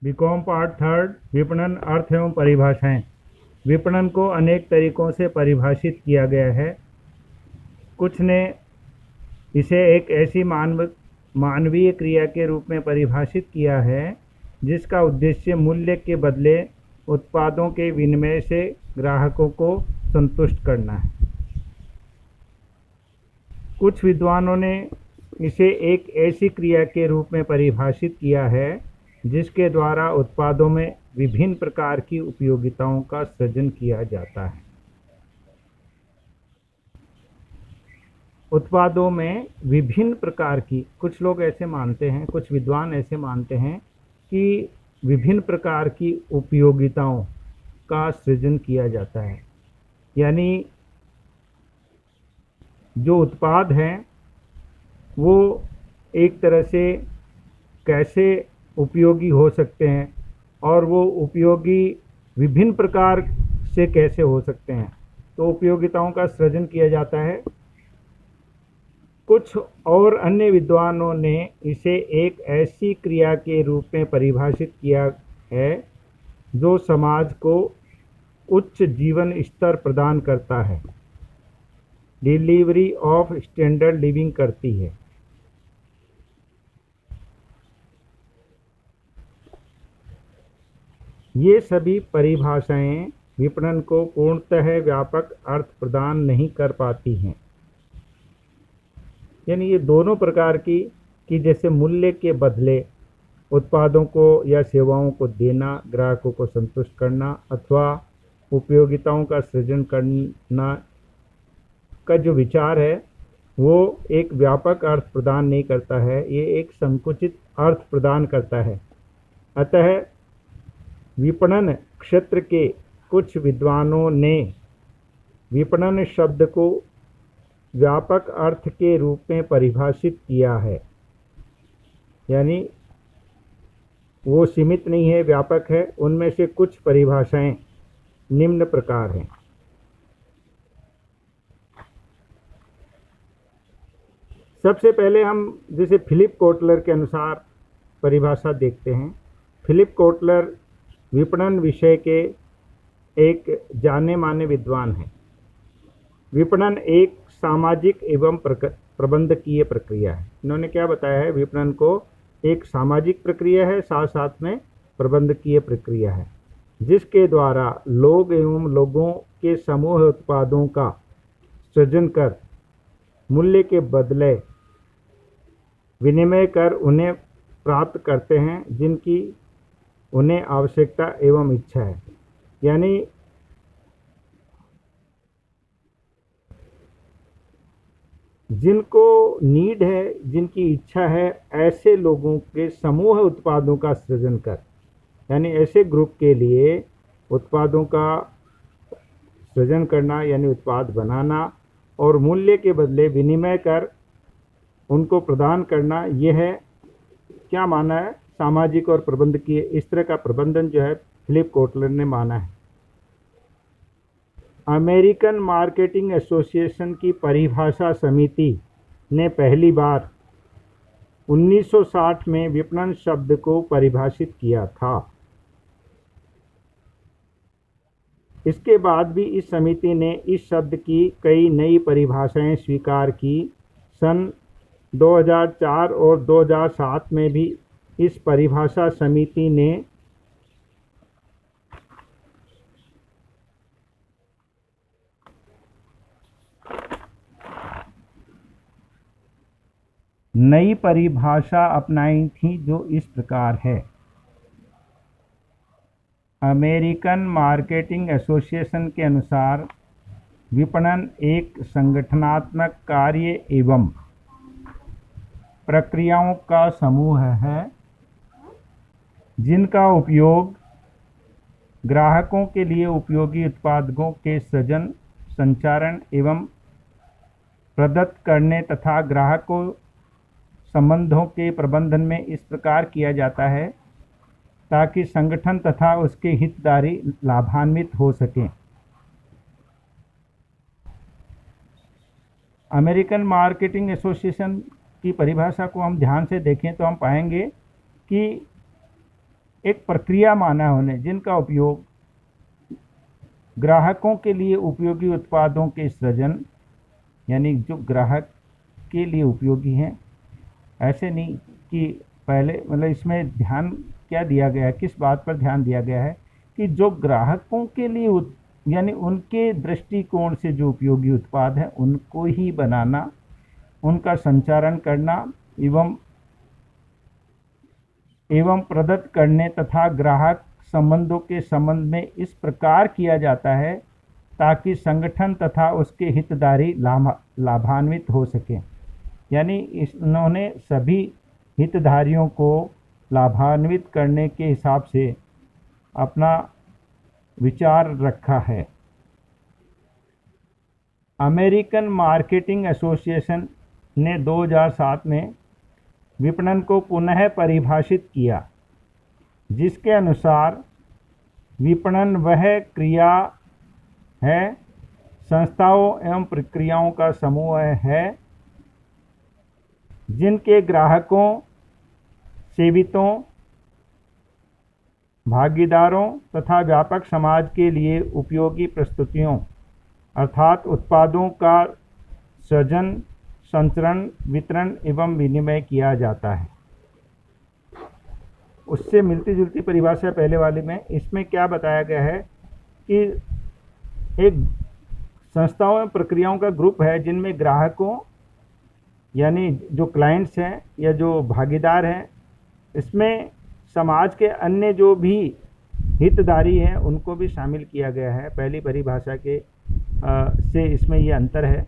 BCom part third विपणन अर्थ एवं परिभाषाएं। विपणन को अनेक तरीकों से परिभाषित किया गया है। कुछ ने इसे एक ऐसी मानवीय क्रिया के रूप में परिभाषित किया है जिसका उद्देश्य मूल्य के बदले उत्पादों के विनिमय से ग्राहकों को संतुष्ट करना है। कुछ विद्वानों ने इसे एक ऐसी क्रिया के रूप में परिभाषित किया है जिसके द्वारा उत्पादों में विभिन्न प्रकार की उपयोगिताओं का सृजन किया जाता है। उत्पादों में विभिन्न प्रकार की, कुछ लोग ऐसे मानते हैं, कुछ विद्वान ऐसे मानते हैं कि विभिन्न प्रकार की उपयोगिताओं का सृजन किया जाता है। यानी जो उत्पाद हैं वो एक तरह से कैसे उपयोगी हो सकते हैं और वो उपयोगी विभिन्न प्रकार से कैसे हो सकते हैं, तो उपयोगिताओं का सृजन किया जाता है। कुछ और अन्य विद्वानों ने इसे एक ऐसी क्रिया के रूप में परिभाषित किया है जो समाज को उच्च जीवन स्तर प्रदान करता है, डिलीवरी ऑफ स्टैंडर्ड लिविंग करती है। ये सभी परिभाषाएं विपणन को पूर्णतः व्यापक अर्थ प्रदान नहीं कर पाती हैं। यानी ये दोनों प्रकार की जैसे मूल्य के बदले उत्पादों को या सेवाओं को देना, ग्राहकों को संतुष्ट करना अथवा उपयोगिताओं का सृजन करना का जो विचार है वो एक व्यापक अर्थ प्रदान नहीं करता है, ये एक संकुचित अर्थ प्रदान करता है। अतः विपणन क्षेत्र के कुछ विद्वानों ने विपणन शब्द को व्यापक अर्थ के रूप में परिभाषित किया है। यानी वो सीमित नहीं है, व्यापक है। उनमें से कुछ परिभाषाएं निम्न प्रकार हैं। सबसे पहले हम जैसे फिलिप कोटलर के अनुसार परिभाषा देखते हैं। फिलिप कोटलर विपणन विषय के एक जाने माने विद्वान हैं। विपणन एक सामाजिक एवं प्रबंधकीय प्रक्रिया है। इन्होंने क्या बताया है, विपणन को एक सामाजिक प्रक्रिया है, साथ साथ में प्रबंधकीय प्रक्रिया है, जिसके द्वारा लोग एवं लोगों के समूह उत्पादों का सृजन कर मूल्य के बदले विनिमय कर उन्हें प्राप्त करते हैं जिनकी उन्हें आवश्यकता एवं इच्छा है। यानी जिनको नीड है, जिनकी इच्छा है, ऐसे लोगों के समूह उत्पादों का सृजन कर, यानी ऐसे ग्रुप के लिए उत्पादों का सृजन करना यानी उत्पाद बनाना और मूल्य के बदले विनिमय कर उनको प्रदान करना, यह है क्या माना है, सामाजिक और प्रबंधकीय। इस तरह का प्रबंधन जो है फिलिप कोटलर ने माना है। अमेरिकन मार्केटिंग एसोसिएशन की परिभाषा समिति ने पहली बार 1960 में विपणन शब्द को परिभाषित किया था। इसके बाद भी इस समिति ने इस शब्द की कई नई परिभाषाएं स्वीकार की। सन 2004 और 2007 में भी इस परिभाषा समिति ने नई परिभाषा अपनाई थी जो इस प्रकार है। अमेरिकन मार्केटिंग एसोसिएशन के अनुसार विपणन एक संगठनात्मक कार्य एवं प्रक्रियाओं का समूह है जिनका उपयोग ग्राहकों के लिए उपयोगी उत्पादों के सृजन, संचारण एवं प्रदत्त करने तथा ग्राहकों संबंधों के प्रबंधन में इस प्रकार किया जाता है ताकि संगठन तथा उसके हितधारी लाभान्वित हो सकें। अमेरिकन मार्केटिंग एसोसिएशन की परिभाषा को हम ध्यान से देखें तो हम पाएंगे कि एक प्रक्रिया माना होने जिनका उपयोग ग्राहकों के लिए उपयोगी उत्पादों के सृजन, यानी जो ग्राहक के लिए उपयोगी हैं। ऐसे नहीं कि पहले मतलब इसमें ध्यान क्या दिया गया है, किस बात पर ध्यान दिया गया है कि जो ग्राहकों के लिए यानी उनके दृष्टिकोण से जो उपयोगी उत्पाद है उनको ही बनाना, उनका संचालन करना एवं प्रदत्त करने तथा ग्राहक संबंधों के संबंध में इस प्रकार किया जाता है ताकि संगठन तथा उसके हितधारी लाभान्वित हो सके। यानी इन्होंने सभी हितधारियों को लाभान्वित करने के हिसाब से अपना विचार रखा है। अमेरिकन मार्केटिंग एसोसिएशन ने 2007 में विपणन को पुनः परिभाषित किया, जिसके अनुसार विपणन वह क्रिया है, संस्थाओं एवं प्रक्रियाओं का समूह है जिनके ग्राहकों, सेवितों, भागीदारों तथा व्यापक समाज के लिए उपयोगी प्रस्तुतियों अर्थात उत्पादों का सृजन, संचरण, वितरण एवं विनिमय किया जाता है। उससे मिलती जुलती परिभाषा पहले वाले में, इसमें क्या बताया गया है कि एक संस्थाओं में प्रक्रियाओं का ग्रुप है जिनमें ग्राहकों यानी जो क्लाइंट्स हैं या जो भागीदार हैं, इसमें समाज के अन्य जो भी हितधारी हैं उनको भी शामिल किया गया है। पहली परिभाषा के से इसमें ये अंतर है।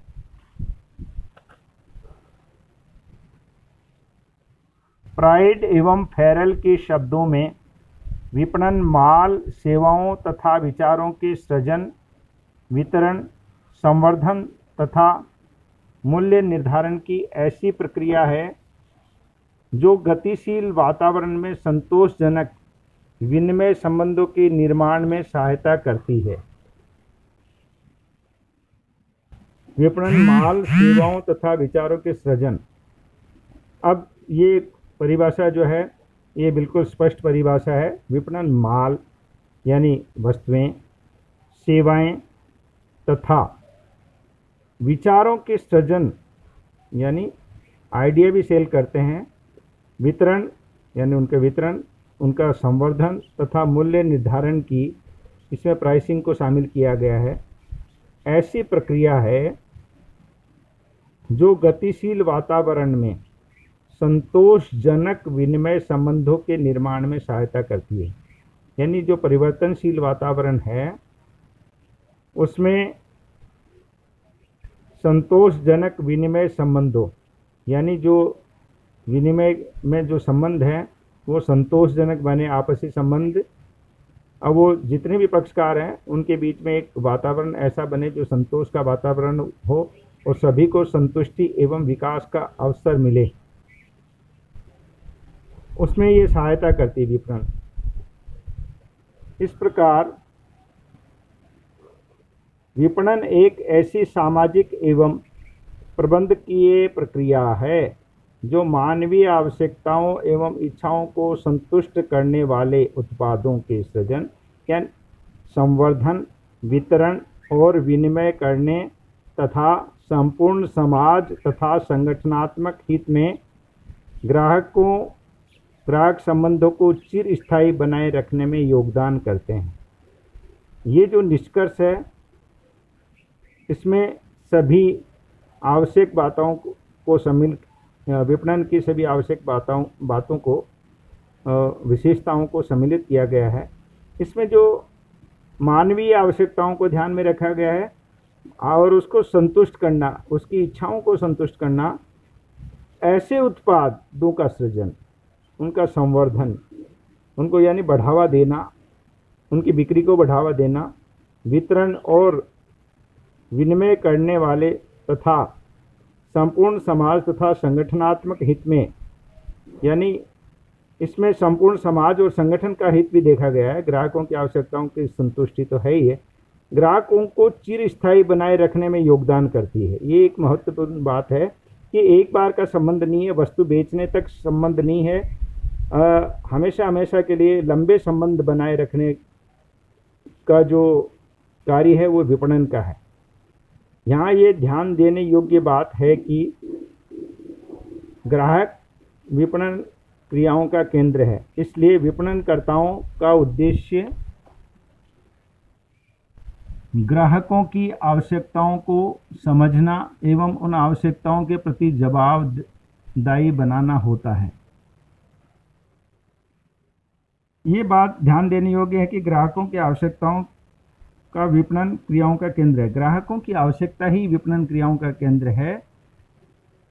प्राइड एवं फेरल के शब्दों में विपणन माल, सेवाओं तथा विचारों के सृजन, वितरण, संवर्धन तथा मूल्य निर्धारण की ऐसी प्रक्रिया है जो गतिशील वातावरण में संतोषजनक विनिमय संबंधों के निर्माण में सहायता करती है। विपणन माल, सेवाओं तथा विचारों के सृजन। अब ये परिभाषा जो है ये बिल्कुल स्पष्ट परिभाषा है। विपणन माल यानी वस्तुएं, सेवाएं तथा विचारों के सृजन यानी आइडिया भी सेल करते हैं। वितरण यानी उनके वितरण, उनका संवर्धन तथा मूल्य निर्धारण की, इसमें प्राइसिंग को शामिल किया गया है। ऐसी प्रक्रिया है जो गतिशील वातावरण में संतोषजनक विनिमय संबंधों के निर्माण में सहायता करती है। यानी जो परिवर्तनशील वातावरण है उसमें संतोषजनक विनिमय संबंधों यानी जो विनिमय में जो संबंध हैं वो संतोषजनक बने, आपसी संबंध। अब वो जितने भी पक्षकार हैं उनके बीच में एक वातावरण ऐसा बने जो संतोष का वातावरण हो और सभी को संतुष्टि एवं विकास का अवसर मिले, उसमें ये सहायता करती है विपणन। इस प्रकार विपणन एक ऐसी सामाजिक एवं प्रबंधकीय प्रक्रिया है जो मानवीय आवश्यकताओं एवं इच्छाओं को संतुष्ट करने वाले उत्पादों के सृजन, संवर्धन, वितरण और विनिमय करने तथा संपूर्ण समाज तथा संगठनात्मक हित में ग्राहक संबंधों को चिरस्थायी बनाए रखने में योगदान करते हैं। ये जो निष्कर्ष है इसमें सभी आवश्यक बातों को सम्मिलित, विपणन की सभी आवश्यक बातों को, विशेषताओं को सम्मिलित किया गया है। इसमें जो मानवीय आवश्यकताओं को ध्यान में रखा गया है और उसको संतुष्ट करना, उसकी इच्छाओं को संतुष्ट करना, ऐसे उत्पादों का सृजन, उनका संवर्धन, उनको यानी बढ़ावा देना, उनकी बिक्री को बढ़ावा देना, वितरण और विनिमय करने वाले तथा संपूर्ण समाज तथा संगठनात्मक हित में, यानी इसमें संपूर्ण समाज और संगठन का हित भी देखा गया है। ग्राहकों की आवश्यकताओं की संतुष्टि तो है ही है, ग्राहकों को चिरस्थायी बनाए रखने में योगदान करती है। ये एक महत्वपूर्ण बात है कि एक बार का संबंध नहीं है, वस्तु बेचने तक संबंध नहीं है, हमेशा हमेशा के लिए लंबे संबंध बनाए रखने का जो कार्य है वो विपणन का है। यहाँ ये ध्यान देने योग्य बात है कि ग्राहक विपणन क्रियाओं का केंद्र है, इसलिए विपणनकर्ताओं का उद्देश्य ग्राहकों की आवश्यकताओं को समझना एवं उन आवश्यकताओं के प्रति जवाबदेही बनाना होता है। ये बात ध्यान देने योग्य है कि ग्राहकों की आवश्यकताओं का विपणन क्रियाओं का केंद्र है। ग्राहकों की आवश्यकता ही विपणन क्रियाओं का केंद्र है।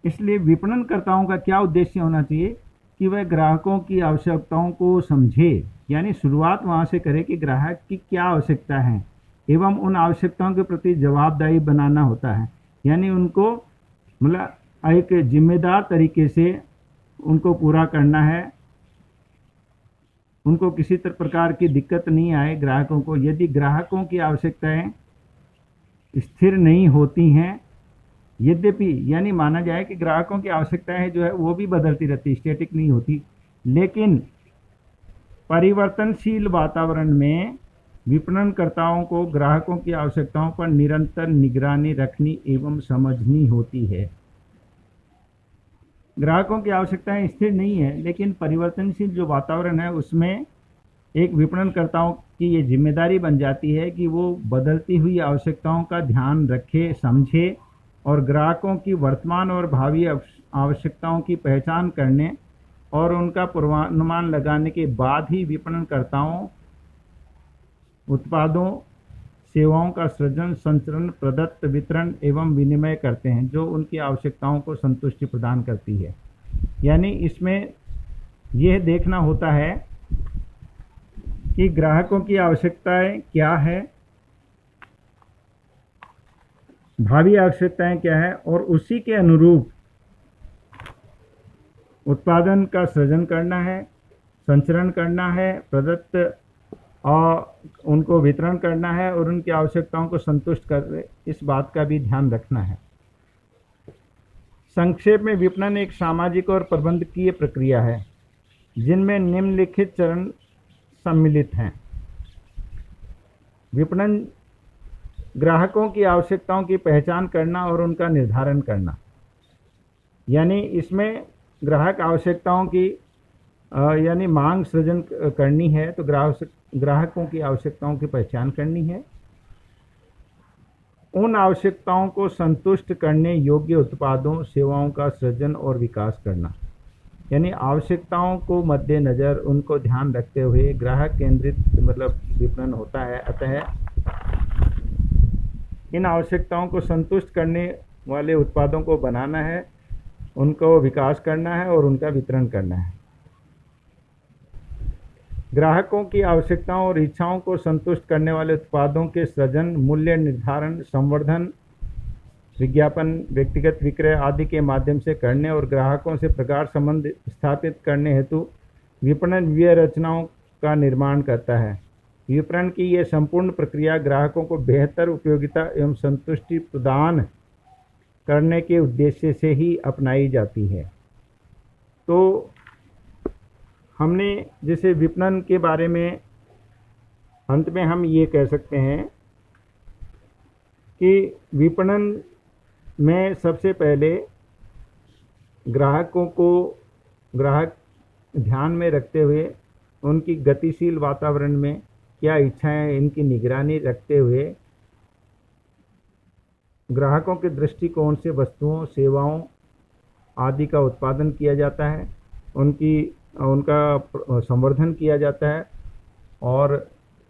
इसलिए विपणनकर्ताओं का क्या उद्देश्य होना चाहिए कि वह ग्राहकों की आवश्यकताओं को समझे, यानी शुरुआत वहाँ से करे कि ग्राहक की क्या आवश्यकता है एवं उन आवश्यकताओं के प्रति जवाबदेही बनाना होता है, यानी उनको मतलब एक जिम्मेदार तरीके से उनको पूरा करना है। उनको किसी प्रकार की दिक्कत नहीं आए ग्राहकों को। यदि ग्राहकों की आवश्यकताएं स्थिर नहीं होती हैं, यद्यपि यानी माना जाए कि ग्राहकों की आवश्यकताएं जो है वो भी बदलती रहती, स्टैटिक नहीं होती, लेकिन परिवर्तनशील वातावरण में विपणनकर्ताओं को ग्राहकों की आवश्यकताओं पर निरंतर निगरानी रखनी एवं समझनी होती है। ग्राहकों की आवश्यकताएं स्थिर नहीं है, लेकिन परिवर्तनशील जो वातावरण है उसमें एक विपणनकर्ताओं की ये जिम्मेदारी बन जाती है कि वो बदलती हुई आवश्यकताओं का ध्यान रखे, समझे और ग्राहकों की वर्तमान और भावी आवश्यकताओं की पहचान करने और उनका पूर्वानुमान लगाने के बाद ही विपणनकर्ताओं उत्पादों सेवाओं का सृजन, संचरण, प्रदत्त, वितरण एवं विनिमय करते हैं जो उनकी आवश्यकताओं को संतुष्टि प्रदान करती है। यानी इसमें यह देखना होता है कि ग्राहकों की आवश्यकताएं क्या है, भावी आवश्यकताएं क्या है और उसी के अनुरूप उत्पादन का सृजन करना है, संचरण करना है, प्रदत्त और उनको वितरण करना है और उनकी आवश्यकताओं को संतुष्ट कर, इस बात का भी ध्यान रखना है। संक्षेप में विपणन एक सामाजिक और प्रबंधकीय प्रक्रिया है जिनमें निम्नलिखित चरण सम्मिलित हैं। विपणन ग्राहकों की आवश्यकताओं की पहचान करना और उनका निर्धारण करना, यानी इसमें ग्राहक आवश्यकताओं की यानी मांग सृजन करनी है तो ग्राहकों की आवश्यकताओं की पहचान करनी है, उन आवश्यकताओं को संतुष्ट करने योग्य उत्पादों सेवाओं का सृजन और विकास करना, यानी आवश्यकताओं को मद्देनज़र उनको ध्यान रखते हुए ग्राहक केंद्रित मतलब विपणन होता है। अतः इन आवश्यकताओं को संतुष्ट करने वाले उत्पादों को बनाना है, उनको विकास करना है और उनका वितरण करना है। ग्राहकों की आवश्यकताओं और इच्छाओं को संतुष्ट करने वाले उत्पादों के सृजन, मूल्य निर्धारण, संवर्धन, विज्ञापन, व्यक्तिगत विक्रय आदि के माध्यम से करने और ग्राहकों से प्रगाढ़ संबंध स्थापित करने हेतु विपणन व्यय रचनाओं का निर्माण करता है। विपणन की यह संपूर्ण प्रक्रिया ग्राहकों को बेहतर उपयोगिता एवं संतुष्टि प्रदान करने के उद्देश्य से ही अपनाई जाती है। तो हमने जैसे विपणन के बारे में अंत में हम ये कह सकते हैं कि विपणन में सबसे पहले ग्राहक ध्यान में रखते हुए उनकी गतिशील वातावरण में क्या इच्छाएं, इनकी निगरानी रखते हुए ग्राहकों के दृष्टिकोण से वस्तुओं, सेवाओं आदि का उत्पादन किया जाता है, उनका संवर्धन किया जाता है और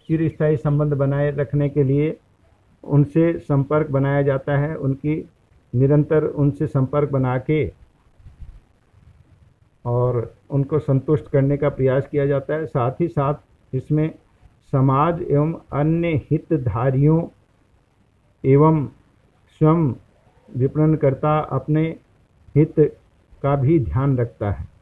चिरस्थायी संबंध बनाए रखने के लिए उनसे संपर्क बनाया जाता है, उनकी निरंतर उनसे संपर्क बना के और उनको संतुष्ट करने का प्रयास किया जाता है। साथ ही साथ इसमें समाज एवं अन्य हितधारियों एवं स्वयं विपणनकर्ता अपने हित का भी ध्यान रखता है।